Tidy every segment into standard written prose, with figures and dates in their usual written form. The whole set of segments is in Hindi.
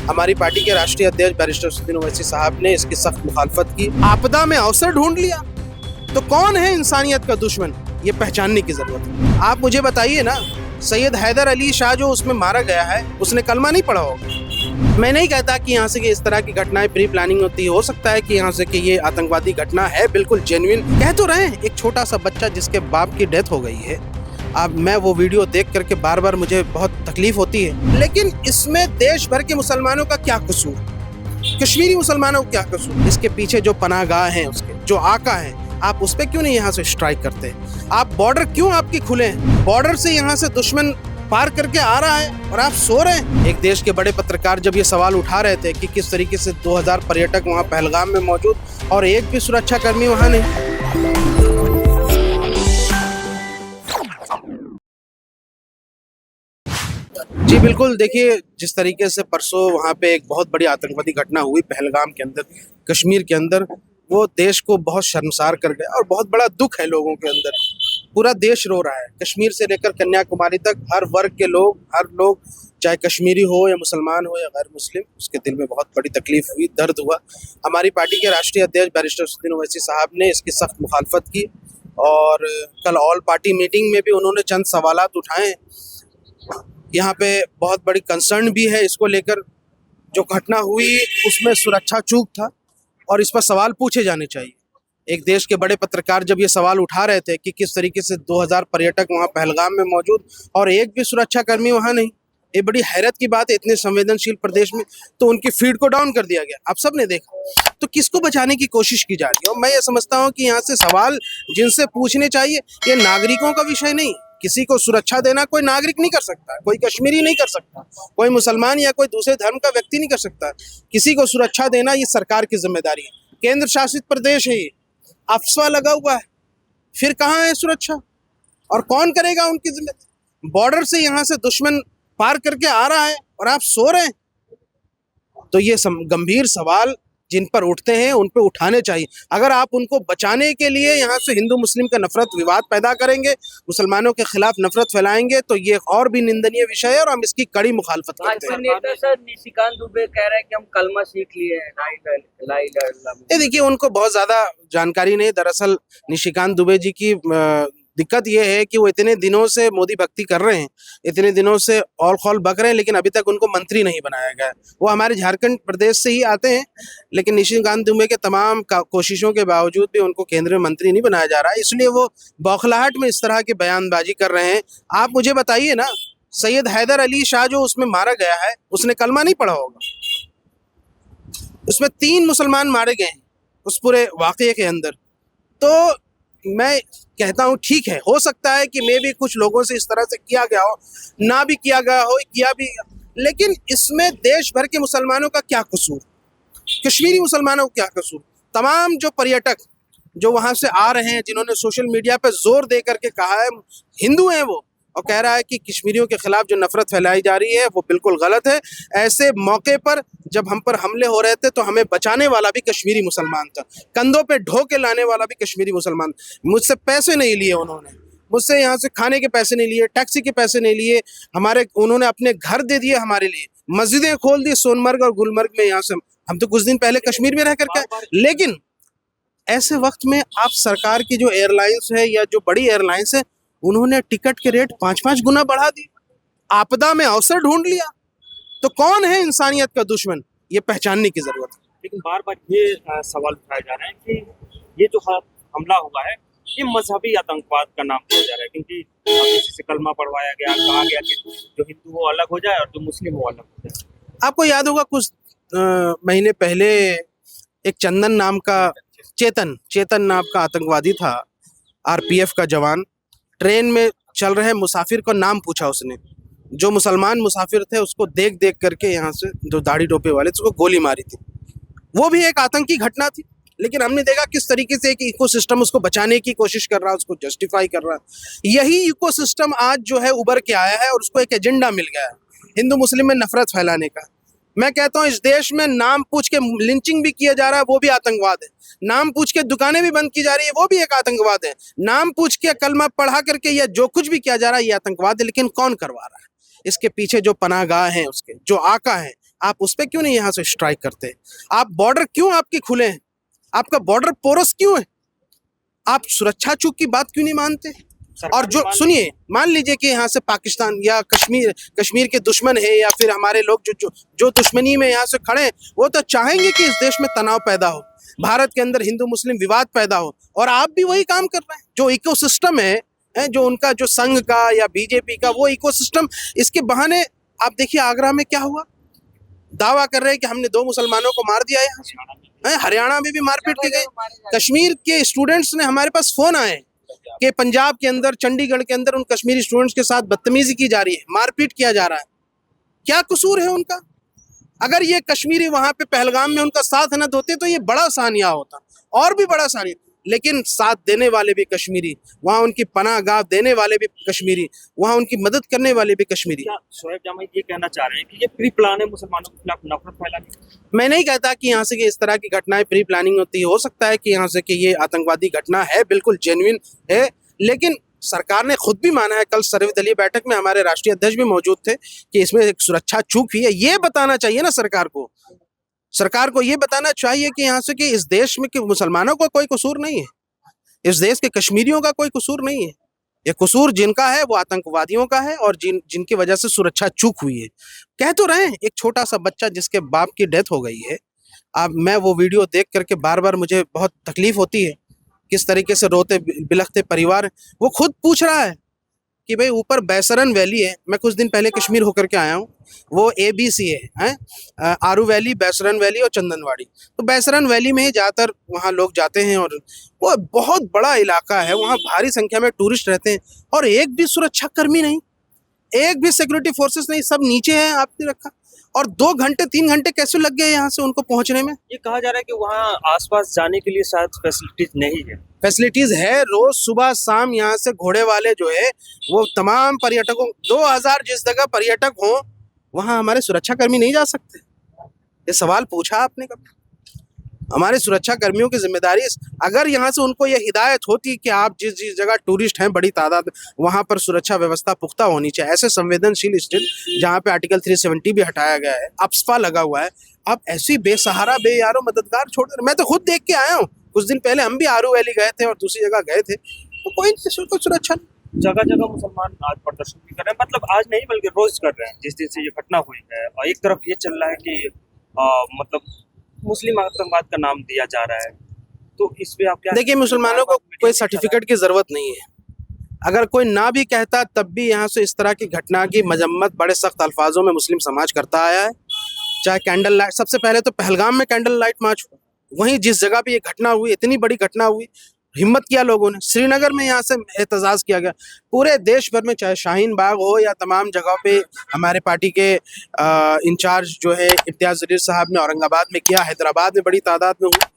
हमारी पार्टी के राष्ट्रीय अध्यक्ष बैरिस्टर असदुद्दीन ओवैसी साहब ने इसकी सख्त मुखालफत की। आपदा में अवसर ढूंढ लिया तो कौन है इंसानियत का दुश्मन, ये पहचानने की जरूरत है। आप मुझे बताइए ना, सैयद हैदर अली शाह जो उसमें मारा गया है, उसने कलमा नहीं पढ़ा होगा। मैं नहीं कहता कि यहाँ से कि इस तरह की घटनाएं प्री प्लानिंग होती है। हो सकता है कि यहाँ से कि ये आतंकवादी घटना है, बिल्कुल जेन्युइन। कह तो रहे हैं एक छोटा सा बच्चा जिसके बाप की डेथ हो गई है। अब मैं वो वीडियो देख करके बार बार मुझे बहुत तकलीफ होती है, लेकिन इसमें देश भर के मुसलमानों का क्या कसूर, कश्मीरी मुसलमानों का क्या कसूर? इसके पीछे जो पनाहगाह हैं, उसके जो आका हैं, आप उस पर क्यों नहीं यहाँ से स्ट्राइक करते? आप बॉर्डर क्यों आपकी खुले हैं? बॉर्डर से यहाँ से दुश्मन पार करके आ रहा है और आप सो रहे हैं। एक देश के बड़े पत्रकार जब ये सवाल उठा रहे थे कि किस तरीके से 2000 पर्यटक वहाँ पहलगाम में मौजूद और एक भी सुरक्षा कर्मी वहाँ नहीं। जी बिल्कुल, देखिए जिस तरीके से परसों वहाँ पे एक बहुत बड़ी आतंकवादी घटना हुई पहलगाम के अंदर, कश्मीर के अंदर, वो देश को बहुत शर्मसार कर गया और बहुत बड़ा दुख है लोगों के अंदर। पूरा देश रो रहा है, कश्मीर से लेकर कन्याकुमारी तक हर वर्ग के लोग, हर लोग, चाहे कश्मीरी हो या मुसलमान हो या गैर मुस्लिम, उसके दिल में बहुत बड़ी तकलीफ हुई, दर्द हुआ। हमारी पार्टी के राष्ट्रीय अध्यक्ष बैरिस्टर असदुद्दीन ओवैसी साहब ने इसकी सख्त मुखालफत की और कल ऑल पार्टी मीटिंग में भी उन्होंने चंद सवालात उठाए। यहाँ पे बहुत बड़ी कंसर्न भी है इसको लेकर। जो घटना हुई उसमें सुरक्षा चूक था और इस पर सवाल पूछे जाने चाहिए। एक देश के बड़े पत्रकार जब ये सवाल उठा रहे थे कि किस तरीके से 2000 पर्यटक वहाँ पहलगाम में मौजूद और एक भी सुरक्षा कर्मी वहाँ नहीं, ये बड़ी हैरत की बात है। इतने संवेदनशील प्रदेश में तो उनकी फीड को डाउन कर दिया गया, आप सब ने देखा। तो किसको बचाने की कोशिश की जा रही है? और मैं ये समझता हूँ कि यहाँ से सवाल जिनसे पूछने चाहिए, ये नागरिकों का विषय नहीं। किसी को सुरक्षा देना कोई नागरिक नहीं कर सकता, कोई कश्मीरी नहीं कर सकता, कोई मुसलमान या कोई दूसरे धर्म का व्यक्ति नहीं कर सकता। किसी को सुरक्षा देना ये सरकार की जिम्मेदारी है। केंद्र शासित प्रदेश है, ये अफसर लगा हुआ है, फिर कहाँ है सुरक्षा और कौन करेगा उनकी जिम्मेदारी? बॉर्डर से यहाँ से दुश्मन पार करके आ रहा है और आप सो रहे हैं। तो ये गंभीर सवाल जिन पर उठते हैं उन पे उठाने चाहिए। अगर आप उनको बचाने के लिए यहाँ से हिंदू मुस्लिम का नफरत विवाद पैदा करेंगे, मुसलमानों के खिलाफ नफरत फैलाएंगे, तो ये और भी निंदनीय विषय है और हम इसकी कड़ी मुखालफत करते हैं। नेता सर निशिकांत दुबे कह रहे हैं कि हम कलमा सीख लिए हैं। ये देखिए, उनको बहुत ज्यादा जानकारी नहीं। दरअसल निशिकांत दुबे जी की दिक्कत ये है कि वो इतने दिनों से मोदी भक्ति कर रहे हैं, इतने दिनों से ऑल खौल बक रहे हैं, लेकिन अभी तक उनको मंत्री नहीं बनाया गया। वो हमारे झारखंड प्रदेश से ही आते हैं, लेकिन निशिकांत दुबे के तमाम कोशिशों के बावजूद भी उनको केंद्र में मंत्री नहीं बनाया जा रहा है। इसलिए वो बौखलाहट में इस तरह की बयानबाजी कर रहे हैं। आप मुझे बताइए ना, सैयद हैदर अली शाह जो उसमें मारा गया है, उसने कलमा नहीं पढ़ा होगा। उसमें 3 मुसलमान मारे गए हैं उस पूरे वाकये के अंदर। तो मैं कहता हूँ ठीक है, हो सकता है कि मे भी कुछ लोगों से इस तरह से किया गया हो, ना भी किया गया हो, किया भी, लेकिन इसमें देश भर के मुसलमानों का क्या कसूर, कश्मीरी मुसलमानों का क्या कसूर? तमाम जो पर्यटक जो वहां से आ रहे हैं, जिन्होंने सोशल मीडिया पे जोर दे करके कहा है, हिंदू हैं वो, और कह रहा है कि कश्मीरियों के खिलाफ जो नफरत फैलाई जा रही है वो बिल्कुल गलत है। ऐसे मौके पर जब हम पर हमले हो रहे थे तो हमें बचाने वाला भी कश्मीरी मुसलमान था, कंधों पे ढो के लाने वाला भी कश्मीरी मुसलमान। मुझसे पैसे नहीं लिए उन्होंने, मुझसे यहाँ से खाने के पैसे नहीं लिए, टैक्सी के पैसे नहीं लिए, उन्होंने अपने घर दे दिए हमारे लिए, मस्जिदें खोल दी सोनमर्ग और गुलमर्ग में। यहाँ से हम तो कुछ दिन पहले कश्मीर में रह करके, लेकिन ऐसे वक्त में आप सरकार की जो एयरलाइंस है या जो बड़ी एयरलाइंस है, उन्होंने टिकट के रेट 5-5 गुना बढ़ा दिए। आपदा में अवसर ढूंढ लिया तो कौन है इंसानियत का दुश्मन, ये पहचानने की जरूरत है। लेकिन बार बार ये सवाल उठाए जा रहे हैं कि ये जो हमला हुआ है ये मजहबी आतंकवाद का नाम दिया जा रहा है, क्योंकि किसी से कलमा पढ़वाया गया, कहा गया कि जो हिंदू वो अलग हो जाए और जो मुस्लिम वो अलग हो जाए। आपको याद होगा कुछ महीने पहले एक चंदन नाम का, चेतन नाम का आतंकवादी था, आरपीएफ का जवान, ट्रेन में चल रहे मुसाफिर को नाम पूछा उसने। जो मुसलमान मुसाफिर थे उसको देख देख करके यहाँ से जो दाढ़ी टोपे वाले उसको गोली मारी थी। वो भी एक आतंकी घटना थी, लेकिन हमने देखा किस तरीके से एक इकोसिस्टम उसको बचाने की कोशिश कर रहा है, उसको जस्टिफाई कर रहा है। यही इकोसिस्टम आज जो है उभर के आया है और उसको एक एजेंडा मिल गया है हिंदू मुस्लिम में नफरत फैलाने का। मैं कहता हूँ इस देश में नाम पूछ के लिंचिंग भी किया जा रहा है, वो भी आतंकवाद है। नाम पूछ के दुकानें भी बंद की जा रही है, वो भी एक आतंकवाद है। नाम पूछ के कलमा पढ़ा करके या जो कुछ भी किया जा रहा है ये आतंकवाद है। लेकिन कौन करवा रहा है? इसके पीछे जो पनाहगाह हैं, उसके जो आका हैं, आप उस पर क्यों नहीं यहाँ से स्ट्राइक करते? आप बॉर्डर क्यों आपके खुले हैं? आपका बॉर्डर पोरस क्यों है? आप सुरक्षा चूक की बात क्यों नहीं मानते? और जो सुनिए, मान लीजिए कि यहाँ से पाकिस्तान या कश्मीर के दुश्मन है, या फिर हमारे लोग जो दुश्मनी में यहाँ से खड़े हैं, वो तो चाहेंगे कि इस देश में तनाव पैदा हो, भारत के अंदर हिंदू मुस्लिम विवाद पैदा हो, और आप भी वही काम कर रहे हैं। जो इकोसिस्टम है जो उनका जो संघ का या बीजेपी का वो इकोसिस्टम, इसके बहाने आप देखिए आगरा में क्या हुआ। दावा कर रहे हैं कि हमने 2 मुसलमानों को मार दिया यहाँ से। हरियाणा में भी मारपीट की गई। कश्मीर के स्टूडेंट्स ने हमारे पास फोन आए कि पंजाब के अंदर, चंडीगढ़ के अंदर उन कश्मीरी स्टूडेंट्स के साथ बदतमीजी की जा रही है, मारपीट किया जा रहा है। क्या कसूर है उनका? अगर ये कश्मीरी वहां पे पहलगाम में उनका साथ न देते तो ये बड़ा सानिया होता, और भी बड़ा सानिया। लेकिन साथ देने वाले भी कश्मीरी, वहाँ उनकी पनाहगाह देने वाले भी कश्मीरी, वहाँ उनकी मदद करने वाले भी कश्मीरी। क्या शोएब जामा ये कहना चाह रहे हैं कि ये प्री प्लान है मुसलमानों के खिलाफ नफरत फैलाने? मैं नहीं कहता कि यहाँ से कि इस तरह की घटनाएं प्री प्लानिंग होती है। हो सकता है कि यहाँ से कि ये आतंकवादी घटना है, बिल्कुल जेन्युइन है, लेकिन सरकार ने खुद भी माना है, कल सर्वदलीय बैठक में हमारे राष्ट्रीय अध्यक्ष भी मौजूद थे, कि इसमें एक सुरक्षा चूक हुई है। ये बताना चाहिए ना सरकार को ये बताना चाहिए कि यहाँ से कि इस देश में कि मुसलमानों का कोई कसूर नहीं है, इस देश के कश्मीरियों का कोई कसूर नहीं है। ये कसूर जिनका है वो आतंकवादियों का है, और जिनकी वजह से सुरक्षा चूक हुई है। कह तो रहे हैं, एक छोटा सा बच्चा जिसके बाप की डेथ हो गई है, अब मैं वो वीडियो देख करके बार बार मुझे बहुत तकलीफ होती है, किस तरीके से रोते बिलखते परिवार। वो खुद पूछ रहा है कि भाई ऊपर बैसरन वैली है, मैं कुछ दिन पहले कश्मीर होकर के आया हूँ, वो ABC है, आरू वैली, बैसरन वैली और चंदनवाड़ी। तो बैसरन वैली में ही ज़्यादातर वहाँ लोग जाते हैं, और वो बहुत बड़ा इलाका है, वहाँ भारी संख्या में टूरिस्ट रहते हैं, और एक भी सुरक्षा कर्मी नहीं, एक भी सिक्योरिटी फोर्सेस नहीं, सब नीचे है आपने रखा। और 2 घंटे 3 घंटे कैसे लग गए यहाँ से उनको पहुँचने में? ये कहा जा रहा है कि वहाँ आसपास जाने के लिए शायद फैसिलिटीज नहीं है। फैसिलिटीज है, रोज सुबह शाम यहाँ से घोड़े वाले जो है वो तमाम पर्यटकों, 2000 जिस जगह पर्यटक हो वहाँ हमारे सुरक्षा कर्मी नहीं जा सकते? ये सवाल पूछा आपने कभी? हमारे सुरक्षा कर्मियों की जिम्मेदारी, अगर यहाँ से उनको ये हिदायत होती कि आप जिस जिस जगह टूरिस्ट हैं बड़ी तादाद, वहाँ पर सुरक्षा व्यवस्था पुख्ता होनी चाहिए। ऐसे संवेदनशील स्थिति जहाँ पे आर्टिकल 370 भी हटाया गया है, अप्सपा लगा हुआ है, आप ऐसी बेसहारा बेयारो मददगार छोड़, मैं तो खुद देख के आया हूँ। कुछ दिन पहले हम भी आरू वैली गए थे और दूसरी जगह गए थे, तो कोई सुरक्षा नहीं। जगह जगह मुसलमान आज प्रदर्शन भी कर रहे हैं, मतलब आज नहीं बल्कि रोज कर रहे हैं जिस दिन से ये घटना हुई है। और एक तरफ ये चल रहा है कि मतलब मुस्लिम आतंकवाद का नाम दिया जा रहा है, तो इस पे आप क्या? देखिए, मुसलमानों को कोई सर्टिफिकेट की जरूरत नहीं है। अगर कोई ना भी कहता तब भी यहाँ से इस तरह की घटना की मजम्मत बड़े सख्त अल्फाजों में मुस्लिम समाज करता आया है। चाहे कैंडल लाइट, सबसे पहले तो पहलगाम में कैंडल लाइट मार्च हुआ, वहीं जिस जगह पे ये घटना हुई, इतनी बड़ी घटना हुई, हिम्मत किया लोगों ने। श्रीनगर में यहाँ से एहतजाज किया गया, पूरे देश भर में, चाहे शाहीन बाग हो या तमाम जगह पे हमारे पार्टी के इंचार्ज जो है इम्तियाज जलील साहब ने औरंगाबाद में किया, हैदराबाद में बड़ी तादाद में हुआ।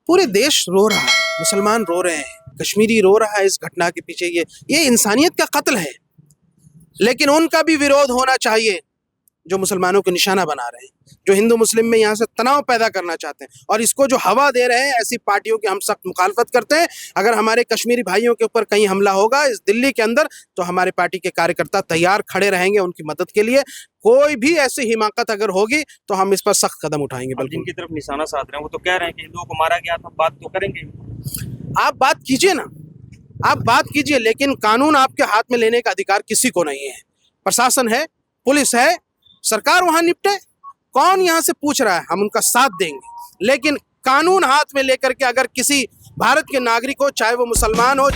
पूरे देश रो रहा है, मुसलमान रो रहे हैं, कश्मीरी रो रहा है इस घटना के पीछे। ये इंसानियत का कत्ल है, लेकिन उनका भी विरोध होना चाहिए जो मुसलमानों को निशाना बना रहे हैं, जो हिंदू मुस्लिम में यहाँ से तनाव पैदा करना चाहते हैं, और इसको जो हवा दे रहे हैं, ऐसी पार्टियों की हम सख्त मुखालफत करते हैं। अगर हमारे कश्मीरी भाइयों के ऊपर कहीं हमला होगा इस दिल्ली के अंदर, तो हमारे पार्टी के कार्यकर्ता तैयार खड़े रहेंगे उनकी मदद के लिए। कोई भी ऐसी हिमाकत अगर होगी तो हम इस पर सख्त कदम उठाएंगे। बल्कि जिनकी तरफ निशाना साध रहे हैं वो तो कह रहे हैं कि हिंदुओं को मारा गया, तो बात तो करेंगे। आप बात कीजिए ना, आप बात कीजिए, लेकिन कानून आपके हाथ में लेने का अधिकार किसी को नहीं है। प्रशासन है, पुलिस है, सरकार वहां निपटे। कौन यहाँ से पूछ रहा है? हम उनका साथ देंगे, लेकिन कानून हाथ में लेकर के अगर किसी भारत के नागरिक हो, चाहे वो मुसलमान हो,